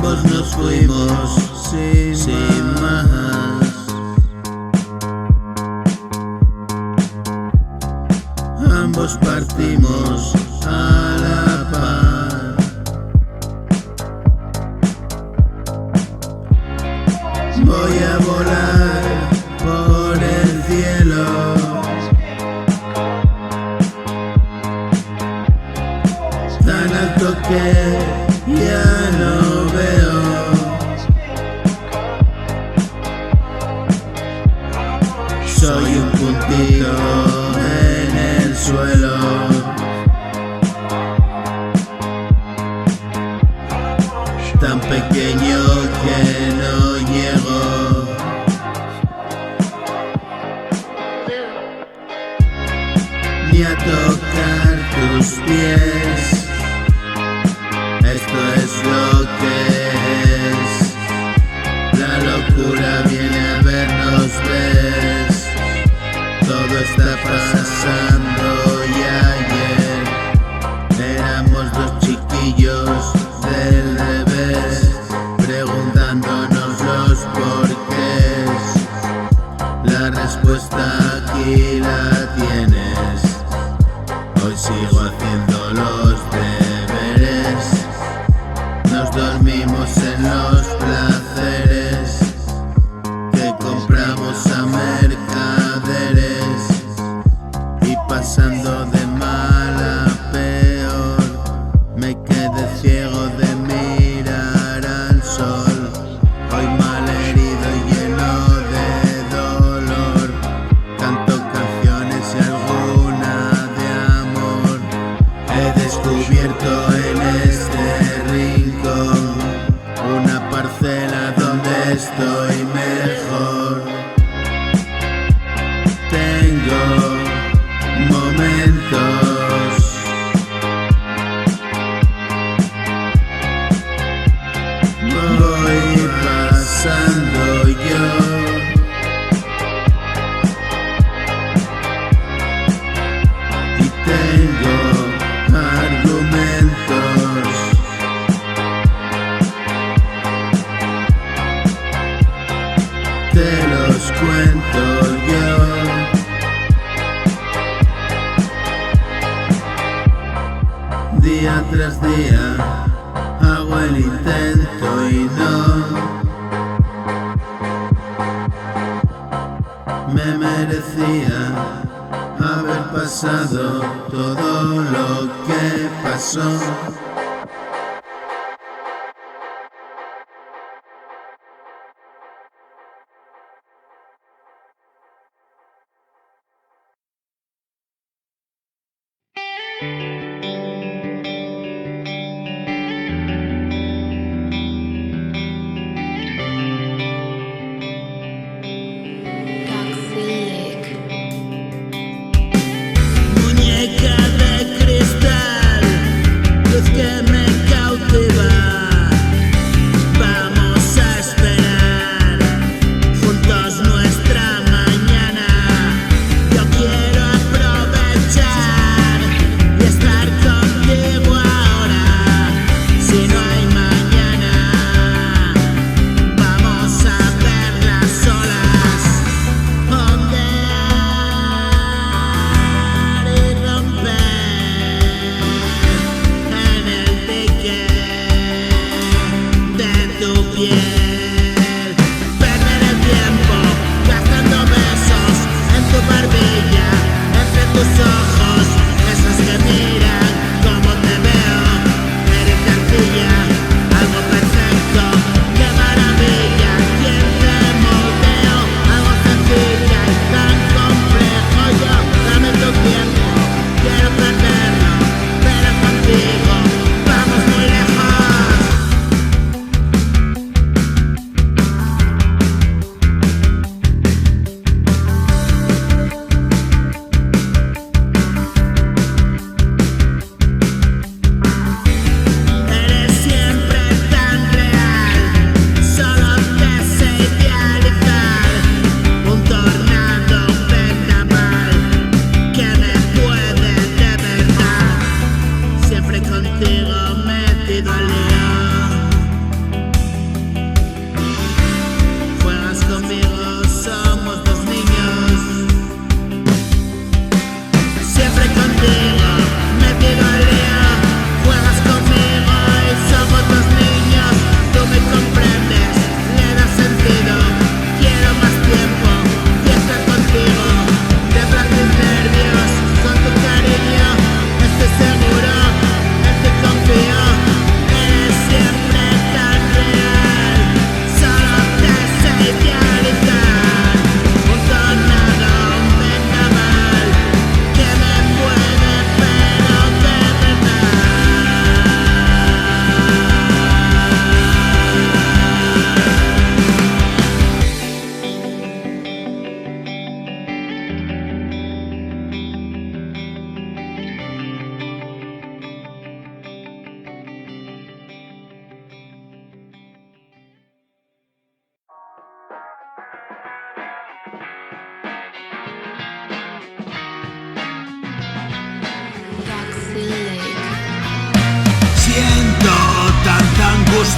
Ambos nos fuimos sin más. Ambos partimos a la par. Voy a volar por el cielo, tan alto que ya no veo. Soy un puntito en el suelo. Tan pequeño que no llego. Ni a tocar tus pies. Esto es lo que es. La locura viene a vernos, ves. Todo está pasando y ayer éramos dos chiquillos del revés, preguntándonos los porqués. La respuesta aquí la tienes. Hoy sigo haciendo los deberes. Nos dormimos en los placeres que compramos a mercaderes, y pasando de mal a peor me quedé ciego de mirar al sol. Hoy malherido y lleno de dolor, canto canciones y alguna de amor. He descubierto en este rincón una parcela donde estoy mejor. Tengo momentos, voy pasando yo, y tengo argumentos. Te los cuento yo. Día tras día hago el intento y no me merecía haber pasado todo lo que pasó. Muñeca de cristal, luz que me cautiva. Vamos a esperar juntos nuestra mañana. Yo quiero aprovechar y estar contigo ahora. Si no hay mañana, vamos a ver las olas ondear y romper en el dique de tu piel. Perder el tiempo gastando besos en tu barbilla, entre tus ojos, esos que miran como te veo. Eres de arcilla, algo perfecto, qué maravilla. Quien te moldeo, algo sencilla y tan complejo. Yo, dame tu tiempo, quiero perderlo, pero contigo vamos muy lejos.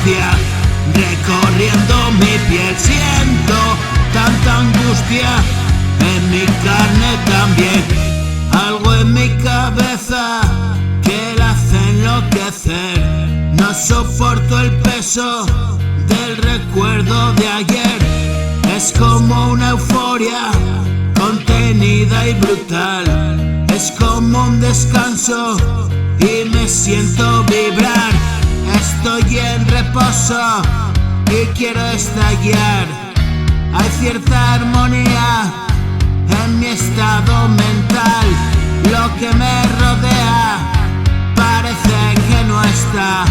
angustia recorriendo mi piel. Siento tanta angustia en mi carne también. Algo en mi cabeza que la hace enloquecer. No soporto el peso del recuerdo de ayer. Es como una euforia contenida y brutal. Es como un descanso y me siento vibrar. Estoy en reposo y quiero estallar. Hay cierta armonía en mi estado mental. Lo que me rodea parece que no está.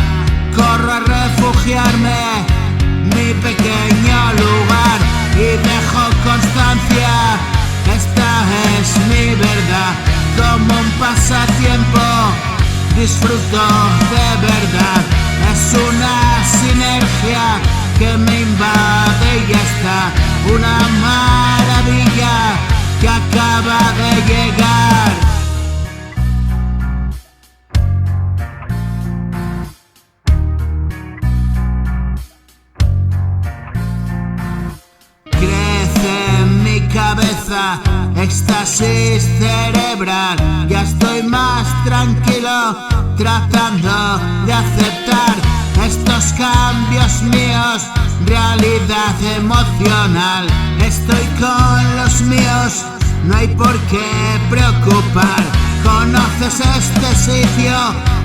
Corro a refugiarme en mi pequeño lugar y dejo constancia. Esta es mi verdad. Como un pasatiempo disfruto de verdad. Es una sinergia que me invade y ya está. Una maravilla que acaba de llegar. Crece en mi cabeza éxtasis cerebral. Ya estoy más tranquilo tratando de aceptar estos cambios míos, realidad emocional. Estoy con los míos, no hay por qué preocupar. Conoces este sitio,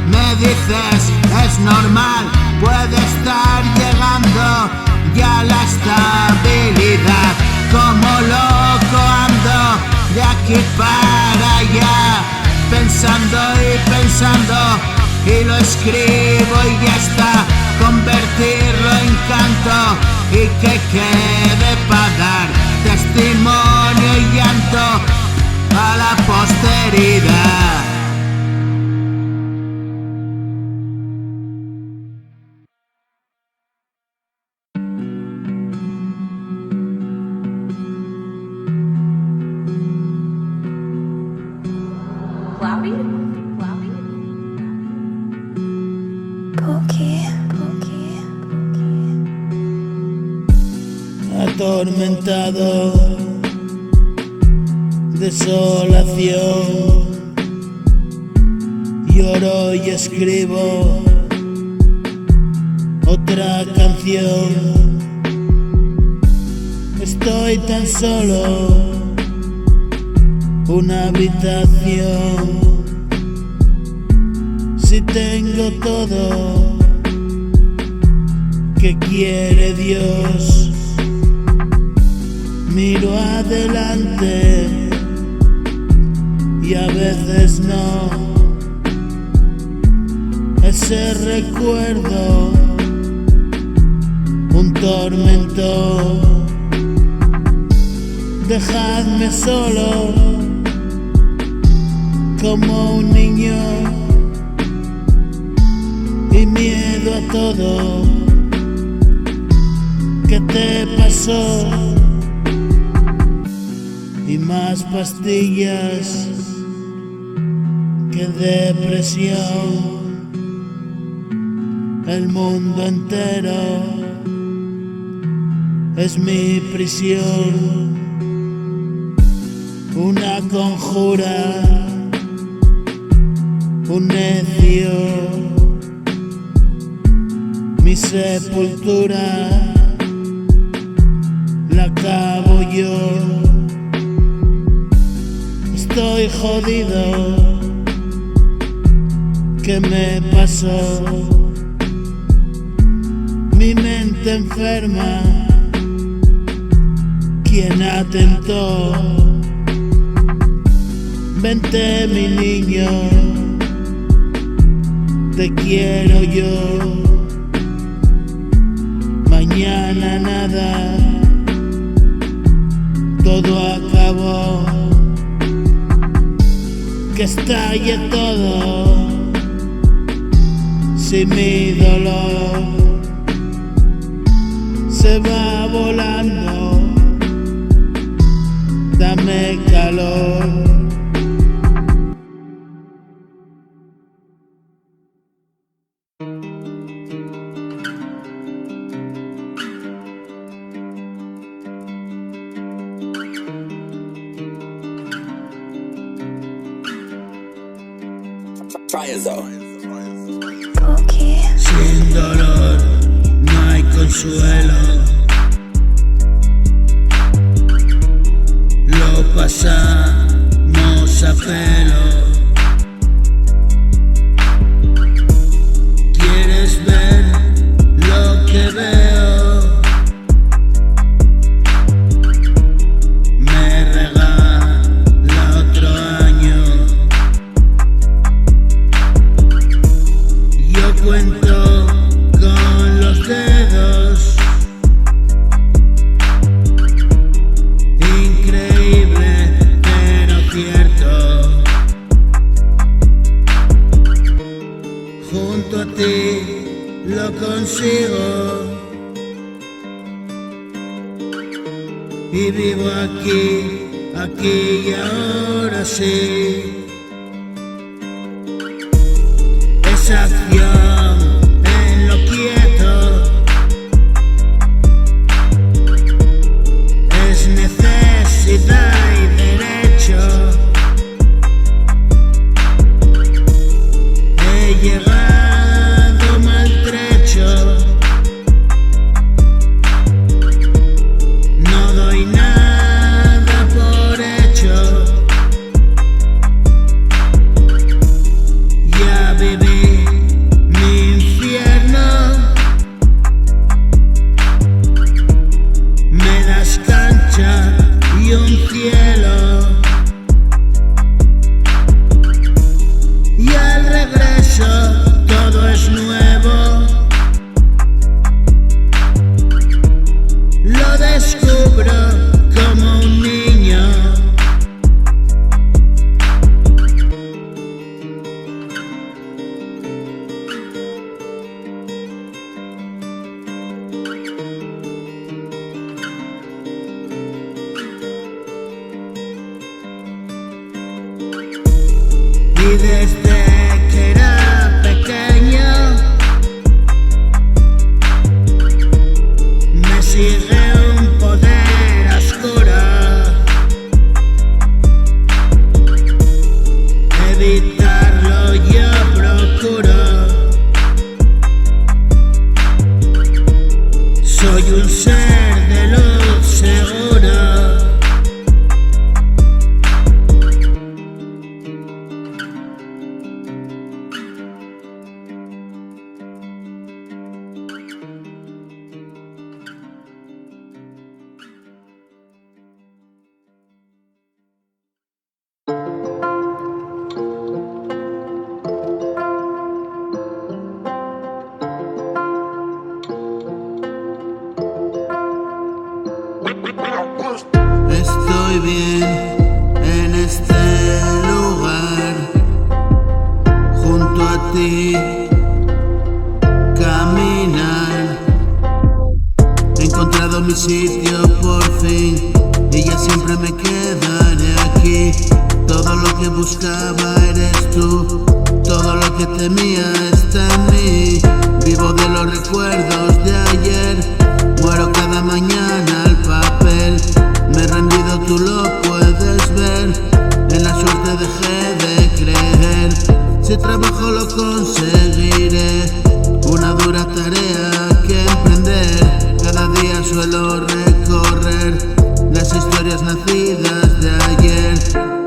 me dices es normal. Puede estar llegando ya la estabilidad. Como loco ando de aquí para allá, pensando y pensando, y lo escribo y ya está. Convertirlo en canto y que quede para dar testimonio y llanto a la posteridad. Atormentado, desolación, lloro y escribo otra canción. Estoy tan solo, una habitación. Si tengo todo que quiere Dios, miro adelante y a veces no. Ese recuerdo, un tormento. Dejadme solo como un niño y miedo a todo. ¿Qué te pasó? Y más pastillas que depresión. El mundo entero es mi prisión. Una conjura, un necio, mi sepultura la acabo yo. Estoy jodido, ¿qué me pasó? Mi mente enferma, ¿quién atentó? Vente mi niño, te quiero yo. Mañana nada, todo acabó. Que estalle todo, si mi dolor se va volando, dame calor. Sin dolor no hay consuelo, lo pasamos a pelo. ¿Quieres ver lo que veo? Me regala otro año. Yo cuento con los dedos. Increíble, pero cierto. Junto a ti lo consigo. Y vivo aquí y ahora sí. Esa acción en lo quieto es necesidad y derecho. He llegado maltrecho. No doy nada por hecho. Ya viví mi infierno. Me das cancha y un cielo. Y al regreso todo es nuevo. Lo descubro como un niño. Y desde que era pequeño me sigue un poder oscuro. Evitarlo yo procuro. Soy un ser de luz seguro. Estoy bien en este lugar, junto a ti, caminar. He encontrado mi sitio por fin y ya siempre me quedaré aquí. Todo lo que buscaba eres tú, todo lo que temía está en mí. Vivo de los recuerdos de ayer, muero cada mañana al papel. Me he rendido, tú lo puedes ver, en la suerte dejé de creer. Si trabajo lo conseguiré, una dura tarea que emprender. Cada día suelo recorrer las historias nacidas de ayer.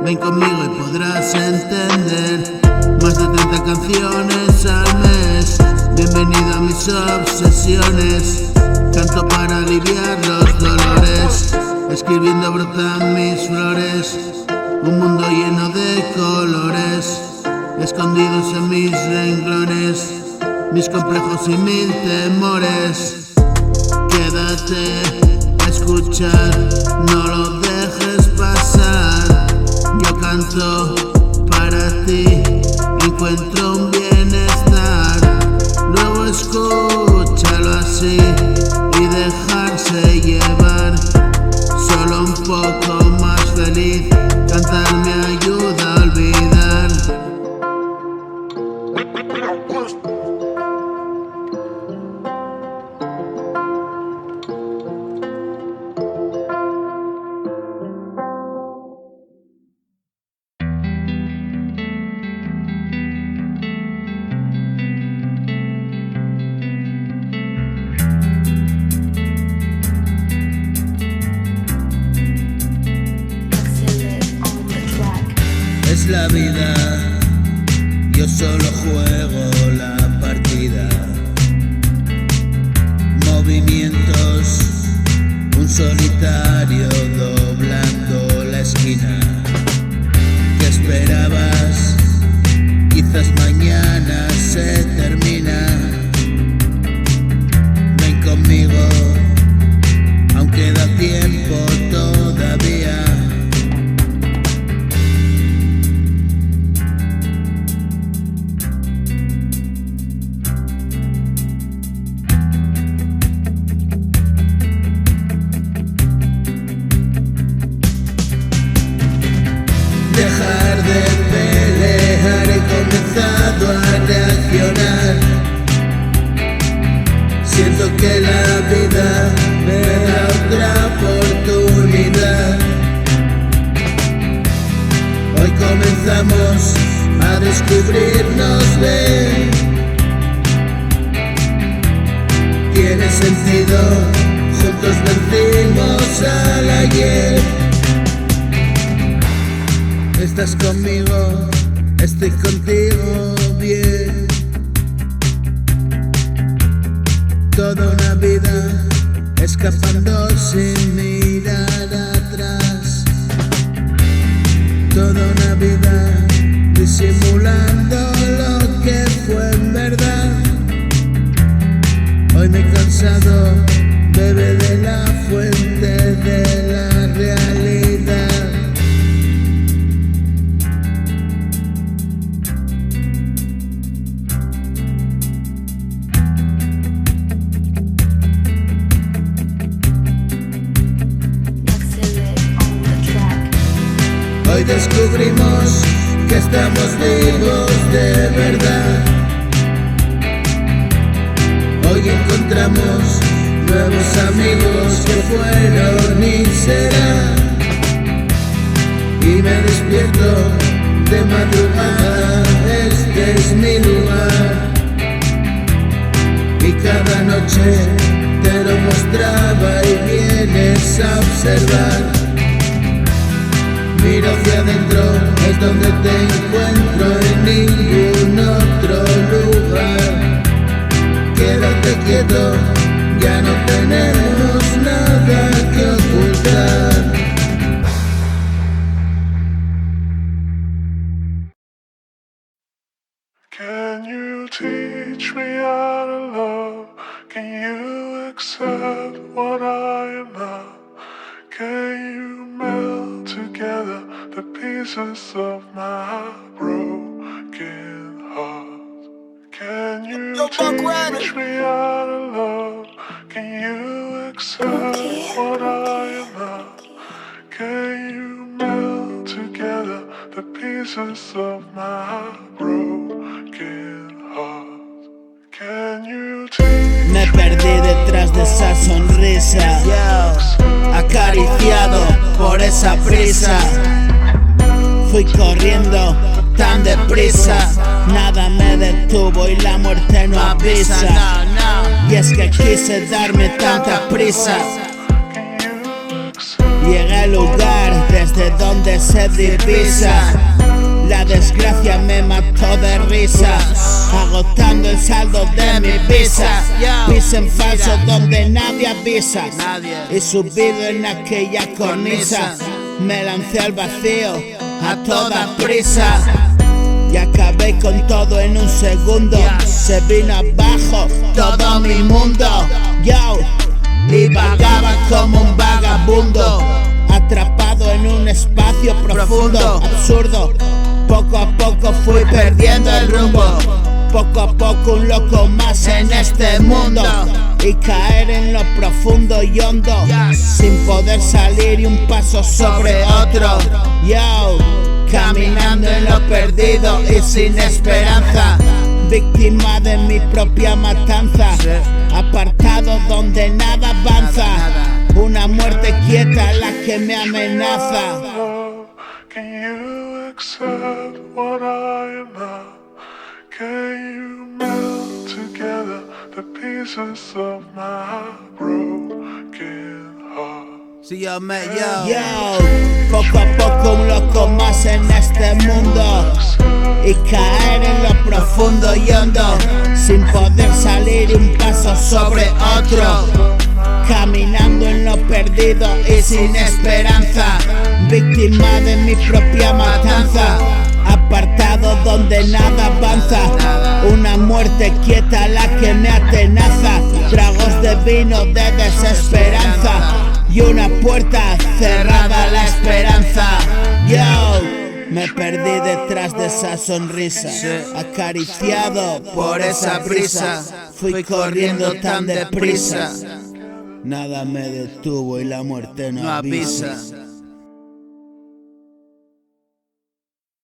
Ven conmigo y podrás entender, más de 30 canciones al mes. Bienvenido a mis obsesiones, canto para aliviar los dolores. Escribiendo brotan mis flores, un mundo lleno de colores, escondidos en mis renglones, mis complejos y mil temores. Quédate a escuchar, no lo dejes pasar. Yo canto para ti, encuentro un bienestar. Luego escúchalo así y dejarse llevar. Solo un poco más feliz, cantar me ayuda a olvidar. la vida, yo solo juego la partida. Movimientos, un solitario doblando la esquina. ¿Qué esperabas? Quizás mañana se termina. Ven conmigo, aún queda tiempo todavía. Dejar de pelear, he comenzado a reaccionar. Siento que la vida me da otra oportunidad. Hoy comenzamos a descubrirnos bien. Tiene sentido, juntos vencimos al ayer. Estás conmigo, estoy contigo bien. Toda una vida escapando sin mirar atrás. Toda una vida disimulando lo que fue en verdad. Hoy me he cansado, bebe de la fuente de la realidad. Hoy descubrimos que estamos vivos de verdad. Hoy encontramos nuevos amigos que fueron y serán. Y me despierto de madrugada, este es mi lugar. Y cada noche te lo mostraba y vienes a observar. Miro hacia adentro, es donde te encuentro, en ningún otro lugar. Quédate quieto, ya no tenemos nada que ocultar. Can you teach me how to love? Can you accept what I am now? Can you melt together the pieces of my broken heart? Can you teach me how to love? Can you accept what I am now? Can you melt together the pieces of my broken heart? Can you teach me perdí detrás de esa sonrisa, acariciado por esa prisa. Fui corriendo tan deprisa, nada me detuvo y la muerte no avisa. Y es que quise darme tanta prisa. Llegué al lugar desde donde se divisa. La desgracia me mató de risa, agotando el saldo de mi visa. Pise en falso donde nadie avisa, y subido en aquella cornisa, me lancé al vacío a toda prisa. Y acabé con todo en un segundo, se vino abajo todo mi mundo. Yo, y vagaba como un vagabundo, atrapado en un espacio profundo, absurdo. Poco a poco fui perdiendo el rumbo, poco a poco un loco más en este mundo. Y caer en lo profundo y hondo, sin poder salir y un paso sobre otro. Yo, caminando en lo perdido y sin esperanza, víctima de mi propia matanza, apartado donde nada avanza, una muerte quieta la que me amenaza. Can you accept what I am now? Can you melt together the pieces of my broken heart? Si yo me Yo, poco a poco un loco más en este mundo y caer en lo profundo y hondo, sin poder salir un paso sobre otro, caminando en lo perdido y sin esperanza, víctima de mi propia matanza, apartado donde nada avanza, una muerte quieta la que me atenaza, tragos de vino de desesperanza y una puerta cerrada a la esperanza. Yo me perdí detrás de esa sonrisa, acariciado por esa brisa, fui corriendo tan deprisa, nada me detuvo y la muerte no avisa.